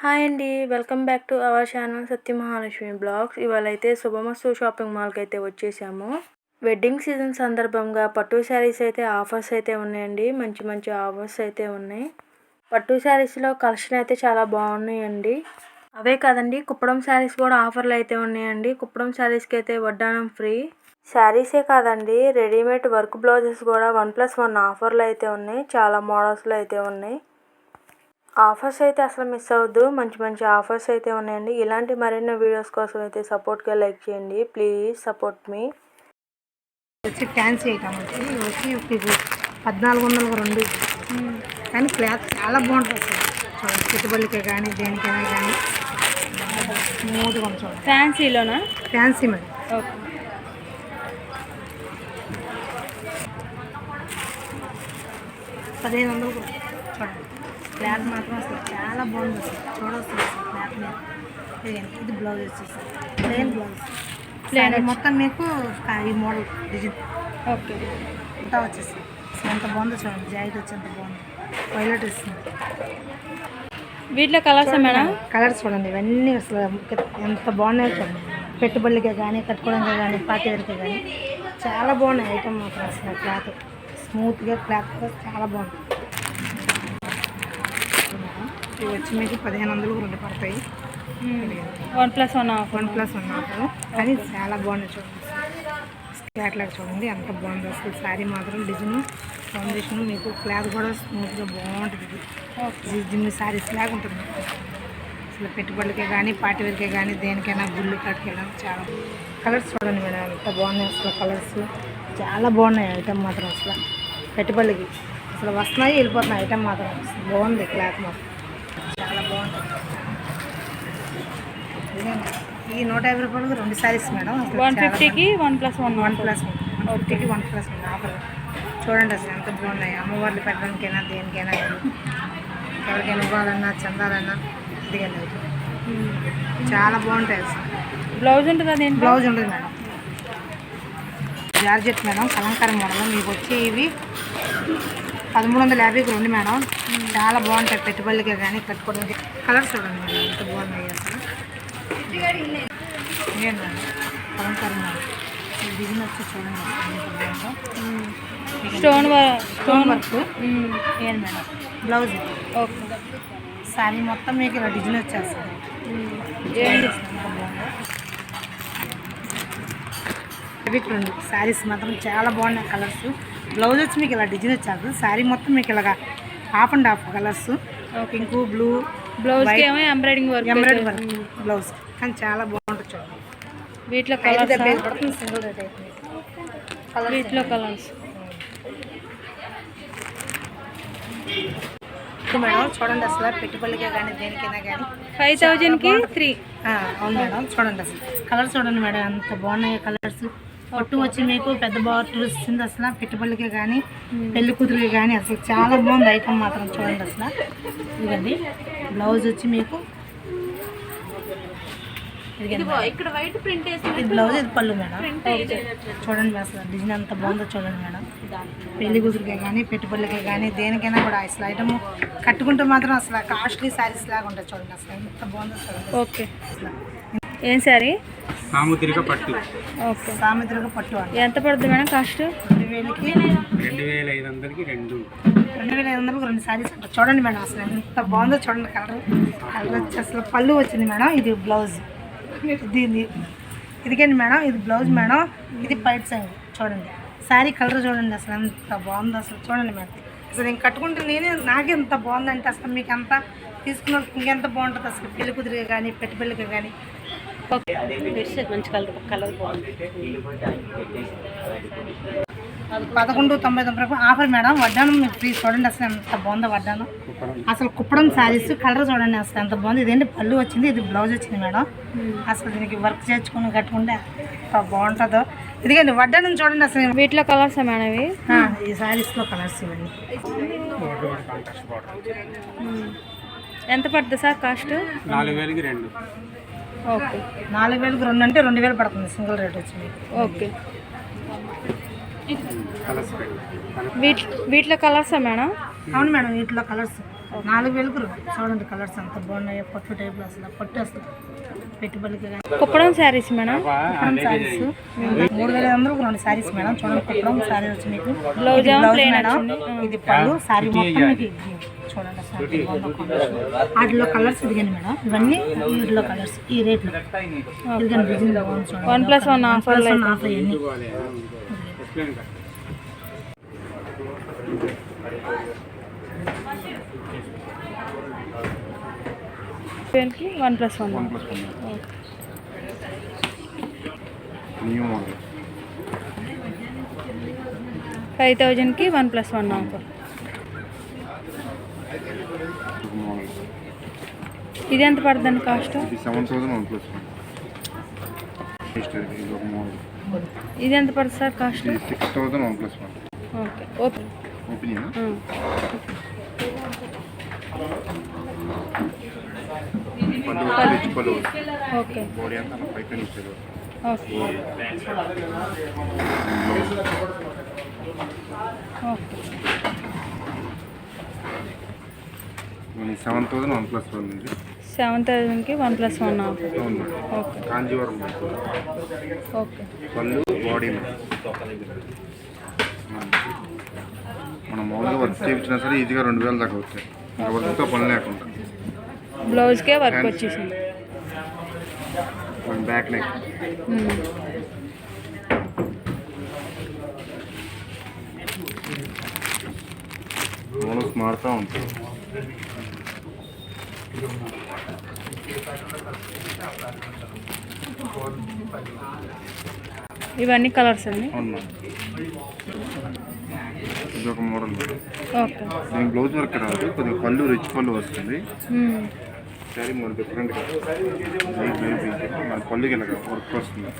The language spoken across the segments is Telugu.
హాయ్ అండి. Welcome back to our channel Satya Mahalakshmi blogs. ఇవాళైతే శుభమస్తు షాపింగ్ మాల్కి అయితే వచ్చేసాము. వెడ్డింగ్ సీజన్ సందర్భంగా పట్టు శారీస్ అయితే ఆఫర్స్ అయితే ఉన్నాయండి. మంచి మంచి ఆఫర్స్ అయితే ఉన్నాయి. పట్టు శారీస్లో కలెక్షన్ అయితే చాలా బాగున్నాయండి. అవే కాదండి, కుప్పడం శారీస్ కూడా ఆఫర్లు అయితే ఉన్నాయండి. కుప్పడం శారీస్కి అయితే వడ్డానం ఫ్రీ. శారీసే కాదండి, రెడీమేడ్ వర్క్ బ్లౌజెస్ కూడా 1+1 ఆఫర్లు అయితే ఉన్నాయి. చాలా మోడల్స్లో అయితే ఉన్నాయి. ఆఫర్స్ అయితే అసలు మిస్ అవ్వద్దు. మంచి మంచి ఆఫర్స్ అయితే ఉన్నాయండి. ఇలాంటి మరిన్ని వీడియోస్ కోసం అయితే సపోర్ట్గా లైక్ చేయండి. ప్లీజ్ సపోర్ట్ మీ. వచ్చి ఫ్యాన్సీ ఐటమ్ వచ్చి 1402 కానీ క్లాత్ చాలా బాగుంటుంది. అసలు పెట్టుబడికే కానీ దేనికైనా కానీ స్మూత్గా ఉంటుంది. ఫ్యాన్సీలోనా? Fancy madam. ఓకే. 1500 చూడండి. క్లాత్ మాత్రం అసలు చాలా బాగుంది. అసలు చూడవస్తుంది అసలు క్లాత్ మీద. ఇది బ్లౌజ్ వచ్చేసి ప్లెయిన్ బ్లౌజ్. ప్లెయిన్ మొత్తం మీకు ఈ మోడల్ డిజైన్ ఓకే అంతా వచ్చేసి అసలు ఎంత బాగుందో చూడండి. జాకెట్ వచ్చి ఎంత బాగుంది. వైలెట్ వస్తుంది. వీటిలో కలర్స్ మేడం? కలర్స్ చూడండి. ఇవన్నీ అసలు ఎంత బాగున్నాయో చూడండి. పెట్టుబడికే కానీ కట్టుకోవడానికి కానీ పార్టీ వేర్కే కానీ చాలా బాగున్నాయి ఐటమ్ మాత్రం. అసలు క్లాత్ స్మూత్గా క్లాత్ కూడా చాలా బాగుంది. ఇవి వచ్చి మీకు 1500 పడతాయి. 1+1 ఆఫర్. 1+1 ఆఫర్ కానీ చాలా బాగున్నాయి చూడండి. క్లాత్ చూడండి ఎంత బాగుంది. అసలు శారీ మాత్రం డిజైన్ ఫౌండేషన్ మీకు క్లాత్ కూడా స్మూత్గా బాగుంటుంది. జిమ్మి శారీస్ లాగా ఉంటుంది. అసలు పెట్టుబడులకే కానీ పార్టీ వేర్కే కానీ దేనికైనా గుళ్ళు కట్టుకెళ్ళాలి. చాలా కలర్స్ చూడండి మేడం ఎంత బాగున్నాయి. అసలు కలర్స్ చాలా బాగున్నాయి ఐటమ్ మాత్రం. అసలు పెట్టుబడికి అసలు వస్తున్నాయి వెళ్ళిపోతున్నాయి ఐటమ్ మాత్రం. బాగుంది క్లాత్ మాత్రం చాలా బాగుంటుంది. ఈ 150 రూపాయలకు 2 శారీస్ మేడం. 150కి 1+1. 1+1 1+1 ఆఫర్ చూడండి. అసలు ఎంత బాగున్నాయి. అమ్మవార్లు పెట్టడానికైనా దేనికైనా కానీ ఎవరికైనా ఇవ్వాలన్నా చందాలన్నా ఇదిగండి చాలా బాగుంటాయి. అసలు బ్లౌజ్ ఉంటుంది. అదేంటి? బ్లౌజ్ ఉంటుంది madam. Georgette madam Kalamkari model. మీకు వచ్చి ఇవి 1350కి 2 మేడం. చాలా బాగుంటాయి పెట్టుబడులకే కానీ కట్టుకోవడానికి. కలర్స్ చూడండి మేడం ఎంత బాగున్నాయి. అసలు ఇదేంటి మేడం కలంకారీ మోడల్. డిజైన్ వచ్చి చూడండి ఎంత బాగుందో. Stone work. ఏంటి మేడం బ్లౌజ్. ఓకే. శారీ మొత్తం మీకు ఇలా డిజైన్ వచ్చేస్తుంది. ఎంత బాగుందో. ఇవి 2 శారీస్ మాత్రం చాలా బాగున్నాయి కలర్స్. బ్లౌజ్ వచ్చి మీకు ఇలా డిజైన్ వచ్చేస్తుంది. శారీ మొత్తం మీకు ఇలాగా half and half colours. Pink blue blouse ఏమో ఎంబ్రాయిడింగ్ వర్క్ బ్లౌజ్ కానీ చాలా బాగుంటుంది చూడండి. వీటిలో కలర్స్ సింగిల్ రేట్ అయిపోయింది. వీటిలో కలర్స్ మేడం చూడండి. అసలు పెట్టుబడికే కానీ దేనికైనా కానీ 5000కి 3. అవును మేడం చూడండి. అసలు కలర్స్ చూడండి మేడం ఎంత బాగున్నాయి కలర్స్. పట్టు వచ్చి మీకు పెద్ద బాటిల్ వస్తుంది. అసలు పెట్టుబడికే కానీ పెళ్లి కూతురికి కానీ అసలు చాలా బాగుంది ఐటమ్ మాత్రం చూడండి. అసలు ఇదండి బ్లౌజ్ వచ్చి మీకు ఇక్కడ వైట్ ప్రింట్ ఇది బ్లౌజ్, ఇది పళ్ళు మేడం. చూడండి అసలు డిజైన్ ఎంత బాగుందో చూడండి మేడం. పెళ్లి కూతురికే కానీ పెట్టుబడులకే కానీ దేనికైనా కూడా అసలు ఐటమ్ కట్టుకుంటే మాత్రం అసలు కాస్ట్లీ శారీస్ లాగా ఉంటుంది చూడండి. అసలు ఎంత బాగుందో చూడండి. ఓకే. ఏం శారీ? సాముద్రిక పట్టు. ఓకే. సాముద్రిక పట్టు అండి. ఎంత పడుతుంది మేడం కాస్ట్? 2000కి 2500కి 2. 2500కి 2 శారీస్ అంటారు చూడండి మేడం. అసలు ఎంత బాగుందో చూడండి. కలర్ వచ్చి అసలు పళ్ళు వచ్చింది మేడం. ఇది బ్లౌజ్. ఇదిగండి మేడం ఇది బ్లౌజ్ మేడం. ఇది పైట్ సైడ్ చూడండి. శారీ కలర్ చూడండి అసలు ఎంత బాగుందో. అసలు చూడండి మేడం. అసలు నేను కట్టుకుంటే నాకే ఎంత బాగుందంటే అసలు మీకు అంతా తీసుకున్న ఇంకెంత బాగుంటుంది. అసలు పెళ్లి కుదిరిగా కానీ పెట్టుబడికి కానీ మంచి కలర్ బాగుంది. 1199 ఆఫర్ మేడం. వడ్డానం మీకు ఫ్రీ చూడండి. అసలు ఎంత బాగుందో వడ్డానం. అసలు కుప్పడం శారీస్ కలర్ చూడండి అసలు ఎంత బాగుంది. ఇదేంటి పళ్ళు వచ్చింది, ఇది బ్లౌజ్ వచ్చింది మేడం. అసలు దీనికి వర్క్ చేసుకుని కట్టుకుంటే ఎంత బాగుంటుందో. ఇదిగండి వడ్డానం చూడండి. అసలు వీటిలో కలర్స్ మేడం ఇవి? ఈ శారీస్లో కలర్స్ ఇవన్నీ. ఎంత పడుతుంది సార్ కాస్ట్? 4000కి 2. ఓకే. 4000కి 2 అంటే 2000 పడుతుంది సింగిల్ రేట్ వచ్చి మీకు. ఓకే. వీటిలో కలర్సా మేడం? అవును మేడం వీటిలో కలర్స్ 4000కు చూడండి కలర్స్ అంత బాగున్నాయి. పట్టు టైప్లో అసలు పట్టు అసలు పెట్టుబడికి కుప్పడం శారీస్ మేడం. శారీస్ 3500కు 2 శారీస్ మేడం. చూడండి కుప్పడం శారీ వచ్చి మీకు బ్లౌజ్ మేడం. ఇది పళ్ళు శారీ మొత్తం మీకు చూడండి శారీ వాటిలో కలర్స్ ఇదిగండి మేడం. ఇవన్నీ వీటిలో కలర్స్ ఈ రేట్లో ఇదిగండి డిజైన్ బాగుంది చూడండి. 1+1 ఆఫర్ ఆఫర్ ఇవన్నీ కి 1+1. న్యూ మోడల్ 5000కి 1+1 ఆఫర్. మోడల్ ఇది ఎంత పడుతుందండి కాస్ట్? ఇది 7000 1+1. ఇది ఒక మోడల్. ఇది ఎంత పడుతుంది సార్ కాస్ట్? ఇది 6000 1+1. ఓకే ఓకే ఓపెనింగ్ పళ్ళు రిచ్ పళ్ళు ఓకే బాడీ అంతా పైకి ఇచ్చారు. ఓకే ఓకే 7000 1+1 ఉంది. 7000కి 1+1 ఆఫర్. అవును ఓకే కాంజీవరం ఓకే పళ్ళు బాడీ మనం మామూలుగా వర్క్ చేయించినా సరే ఈజీగా 2000 దాకా వచ్చాయి. వర్క్తో పని లేకుండా బ్లౌజ్కే వర్క్ వచ్చేసింది. బ్యాక్ నెక్ మోడల్స్ మారుతూ ఉంటుంది. ఇవన్నీ కలర్స్ అండి. అవును ఇది ఒక మోడల్. ఓకే దీనికి బ్లౌజ్ వర్క్ రాదు, కొద్దిగా పళ్ళు రిచ్ పళ్ళు వస్తుంది. శారీ మన డిఫరెంట్గా మన పళ్ళుకి ఇలా వర్క్ వస్తుంది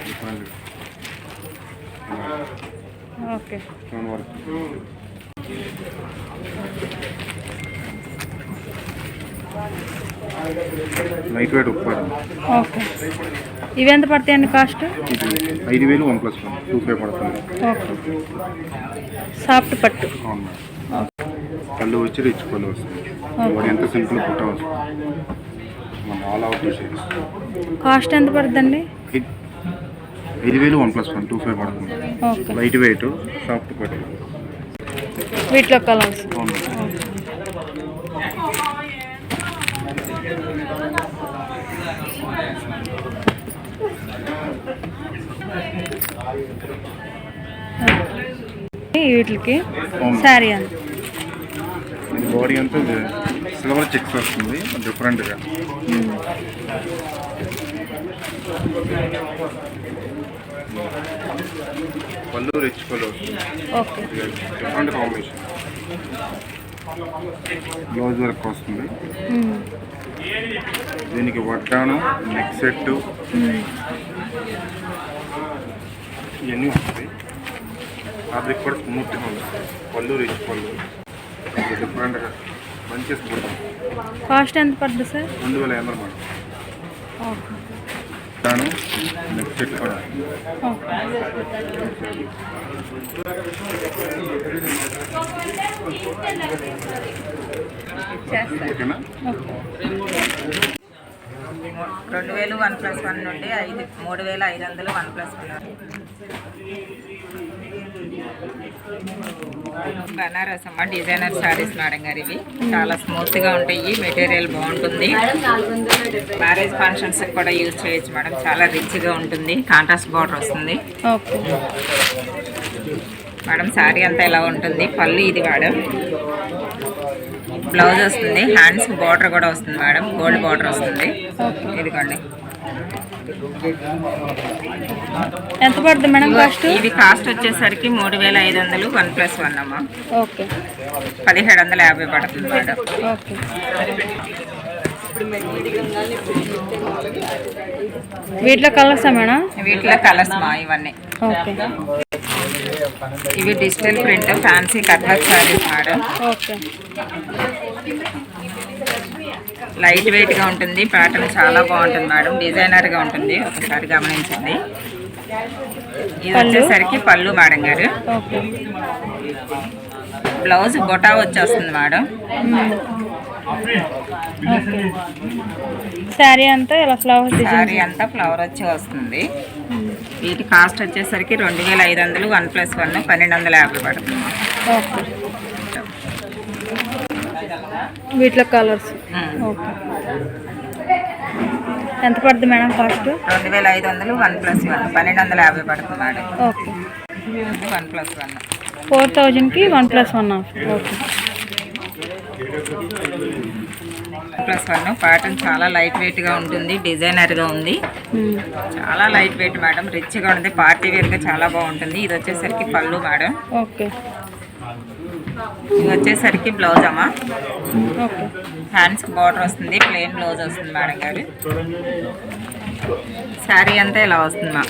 డిఫరెంట్గా ఓకే వర్క్. లైట్ వెయిట్ ఉప్పారు. ఓకే ఇవి ఎంత పడతాయండి కాస్ట్? ఇది 5000 1+1 25 పడుతుంది. ఓకే సాఫ్ట్ పట్టు. అవును పళ్ళు వచ్చి రిచ్ పళ్ళు వస్తుంది. వాడు ఎంత సింపుల్ పుట్ట వస్తుంది. మన ఆల్ అవుట్ షేడ్స్. కాస్ట్ ఎంత పడుతుందండి? 5000 1+1 25 పడుతుంది. ఓకే లైట్ వెయిట్ సాఫ్ట్ పట్టు. వీటిలో కలర్స్. అవును వీటికి శారీ అంత బాడీ అంతా సిల్వర్ చెక్స్ వస్తుంది డిఫరెంట్గా. పళ్ళు రిచ్ పళ్ళు వస్తుంది. Okay different combination. Blouse work వస్తుంది. దీనికి వడ్డాను నెక్ సెట్ ఇవన్నీ వస్తాయి. ఫ్యాబ్రిక్ కూడా స్మూత్గా ఉంది. పళ్ళు రిచ్ పళ్ళు డిఫరెంట్గా మంచి స్మూత్. కాస్ట్ ఎంత పడుతుంది సార్? 2500 మేడం. ఓకే దాను నెక్ సెట్ కూడా ఓకేనా. 2000 1+1 నుండి 3500 1+1. బనారస్ అమ్మ డిజైనర్ శారీస్ మేడం గారు. ఇవి చాలా స్మూత్గా ఉంటాయి. మెటీరియల్ బాగుంటుంది. మ్యారేజ్ ఫంక్షన్స్ కూడా యూజ్ చేయొచ్చు మేడం. చాలా రిచ్గా ఉంటుంది. కాంట్రాస్ట్ బార్డర్ వస్తుంది ఓకే మేడం. శారీ అంతా ఇలా ఉంటుంది. పళ్ళు ఇది మేడం. బ్లౌజ్ వస్తుంది. హ్యాండ్స్ బార్డర్ కూడా వస్తుంది మేడం. గోల్డ్ బార్డర్ వస్తుంది. ఇదిగోండి. ఎంత పడుతుంది మేడం కాస్ట్? ఇవి కాస్ట్ వచ్చేసరికి 3500 1+1 అమ్మ. ఓకే 1750 పడుతుంది మేడం. ఓకే వీటిలో కలర్సా మేడం? వీటిలో కలర్స్ మా ఇవన్నీ. ఓకే ఇవి digital print fancy cutwork saris madam. Okay light వెయిట్గా ఉంటుంది. ప్యాటర్న్ చాలా బాగుంటుంది మేడం. డిజైనర్గా ఉంటుంది. ఒకసారి గమనించండి. ఇది వచ్చేసరికి పళ్ళు మేడం గారు. ఓకే బ్లౌజ్ బొటా వచ్చేస్తుంది మేడం. శారీ అంతా ఇలా ఫ్లవర్ డిజైన్. శారీ అంతా ఫ్లవర్ వచ్చి వస్తుంది. వీటి కాస్ట్ వచ్చేసరికి 2500, 1+1 1250 పడుతుంది. ఓకే. వీటిలో కలర్స్. ఓకే. ఎంత పడుతుంది మేడం కాస్ట్? 2500, 1+1 1250 పడుతుంది madam. Okay. 1+1 4000కి 1+1 of. Okay. 1+1 pattern చాలా లైట్ వెయిట్గా ఉంటుంది, డిజైనర్గా ఉంది. చాలా లైట్ వెయిట్ మేడం, రిచ్గా ఉంటుంది, పార్టీ వేర్గా చాలా బాగుంటుంది. ఇది వచ్చేసరికి పళ్ళు మేడం. ఓకే. ఇది వచ్చేసరికి బ్లౌజ్ అమ్మా. ఓకే. హ్యాండ్స్కి బార్డర్ వస్తుంది, ప్లెయిన్ బ్లౌజ్ వస్తుంది మేడం గారు. శారీ అంతా ఇలా వస్తుంది మా.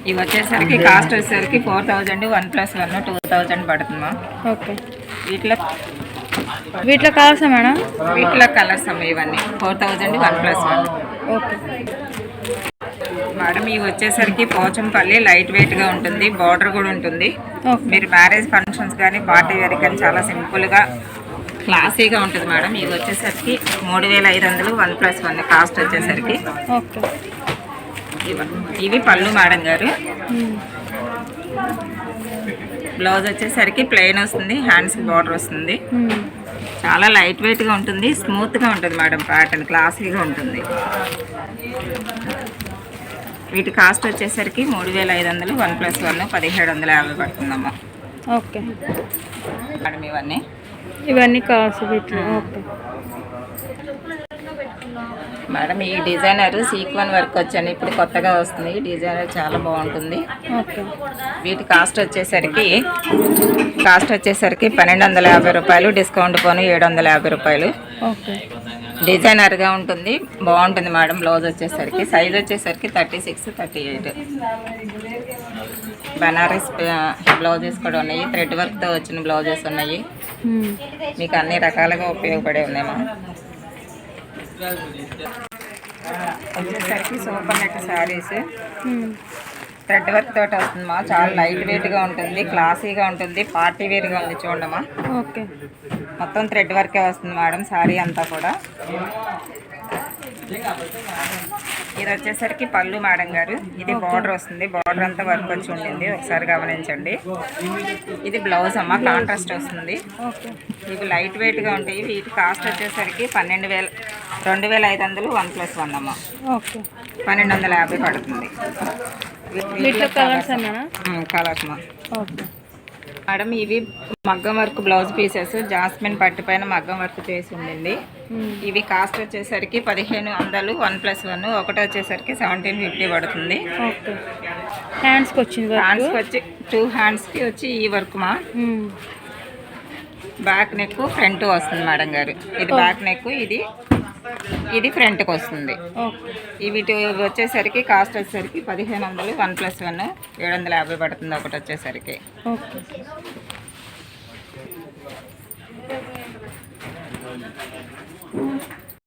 ఇవి వచ్చేసరికి కాస్ట్ వచ్చేసరికి 4000, 1+1 2000 పడుతుందమ్మా. ఓకే. వీటిలో కలర్సా మేడం? వీటిలో కలర్స్ అమ్మ ఇవన్నీ 4000, 1+1. Okay madam. ఇవి వచ్చేసరికి పోచంపల్లి, లైట్ వెయిట్గా ఉంటుంది, బార్డర్ కూడా ఉంటుంది. ఓకే. మీరు మ్యారేజ్ ఫంక్షన్స్ కానీ పార్టీ వేర్ కానీ చాలా సింపుల్గా క్లాసీగా ఉంటుంది మేడం. ఇవి వచ్చేసరికి 3500, 1+1 కాస్ట్ వచ్చేసరికి. ఓకే. ఇవి పళ్ళు మేడం గారు. బ్లౌజ్ వచ్చేసరికి ప్లెయిన్ వస్తుంది, హ్యాండ్స్కి బార్డర్ వస్తుంది. చాలా లైట్ వెయిట్గా ఉంటుంది, స్మూత్గా ఉంటుంది మేడం. ప్యాటర్న్ క్లాసీగా ఉంటుంది. వీటి కాస్ట్ వచ్చేసరికి 3500, 1+1 1750 పడుతుందమ్మా. Okay madam. ఇవన్నీ కలర్స్ వీటిలో. Okay madam. ఈ డిజైనర్ సీక్వెన్ వర్క్ వచ్చాను, ఇప్పుడు కొత్తగా వస్తుంది. ఈ డిజైనర్ చాలా బాగుంటుంది. ఓకే. వీటి కాస్ట్ వచ్చేసరికి 1250 రూపాయలు, డిస్కౌంట్ పోను 750 రూపాయలు. ఓకే. డిజైనర్గా ఉంటుంది, బాగుంటుంది మేడం. బ్లౌజ్ వచ్చేసరికి సైజ్ వచ్చేసరికి 36, 38. బనారస్ బ్లౌజెస్ కూడా ఉన్నాయి, థ్రెడ్ వర్క్తో వచ్చిన బ్లౌజెస్ ఉన్నాయి. మీకు అన్ని రకాలుగా ఉపయోగపడే ఉన్నాయమ్మా. వచ్చేసరికి super net saris thread work తోటి వస్తుందమ్మా. చాలా లైట్ వెయిట్గా ఉంటుంది, క్లాసీగా ఉంటుంది, పార్టీ వేర్గా ఉంది చూడమ్మా. ఓకే. మొత్తం థ్రెడ్ వర్కే వస్తుంది మేడం శారీ అంతా కూడా. ఇది వచ్చేసరికి పళ్ళు మేడం గారు. ఇది బార్డర్ వస్తుంది, బార్డర్ అంతా వర్క్ వచ్చి ఉండింది, ఒకసారి గమనించండి. ఇది బ్లౌజ్ అమ్మ, కాంట్రాస్ట్ వస్తుంది. ఇవి లైట్ వెయిట్గా ఉంటాయి. వీటి కాస్ట్ వచ్చేసరికి 2500, 1+1 అమ్మ. ఓకే. 1250 పడుతుంది. వీటిలో కలర్స్ కలర్స్ మా. Okay madam. ఇవి మగ్గం వర్క్ బ్లౌజ్ పీసెస్, జాస్మిన్ పట్టు పైన మగ్గం వర్క్ చేసి ఉండింది. ఇవి కాస్ట్ వచ్చేసరికి 1500, 1+1 ఒకటి వచ్చేసరికి 1750 పడుతుంది. ఓకే. హ్యాండ్స్కి వచ్చింది, హ్యాండ్స్కి వచ్చి 2 హ్యాండ్స్కి వచ్చి ఈ వర్క్ మా. బ్యాక్ నెక్, ఫ్రంట్ వస్తుంది మేడం గారు. ఇది బ్యాక్ నెక్, ఇది ఫ్రంట్కి వస్తుంది. వీటి వచ్చేసరికి కాస్ట్ వచ్చేసరికి 1500, 1+1 750 పడుతుంది ఒకటి వచ్చేసరికి. ఓకే.